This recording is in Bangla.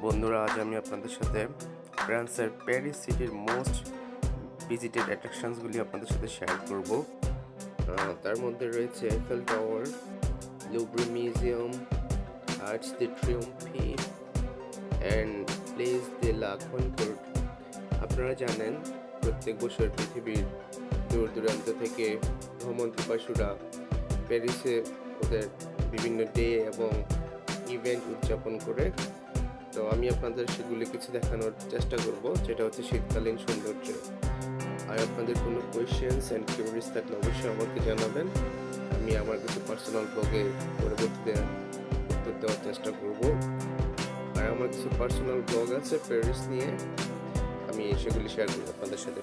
বন্ধুরা, আজ আমি আপনাদের সাথে ফ্রান্সের প্যারিস সিটির মোস্ট ভিজিটেড অ্যাট্রাকশনসগুলি আপনাদের সাথে শেয়ার করব। তার মধ্যে রয়েছে Eiffel Tower, Louvre Museum, Arc de Triomphe and Place de la Concorde. আপনারা জানেন, প্রত্যেক বছর পৃথিবীর দূর দূরান্ত থেকে ভ্রমণ পিপাসুরা প্যারিসে ওদের বিভিন্ন ডে এবং ইভেন্ট উদযাপন করে। তো আমি আপনাদের সেগুলি কিছু দেখানোর চেষ্টা করব, যেটা হচ্ছে শীতকালীন সৌন্দর্য। আর আপনাদের কোনো কোয়েশ্চেন্স অ্যান্ড কিউরিজ থাকলে অবশ্যই আমাকে জানাবেন। আমি আমার কিছু পার্সোনাল ব্লগে পরবর্তীতে উত্তর দেওয়ার চেষ্টা করব। আর আমার কিছু পার্সোনাল ব্লগ আছে প্যারিস নিয়ে, আমি সেগুলি শেয়ার করব আপনাদের সাথে।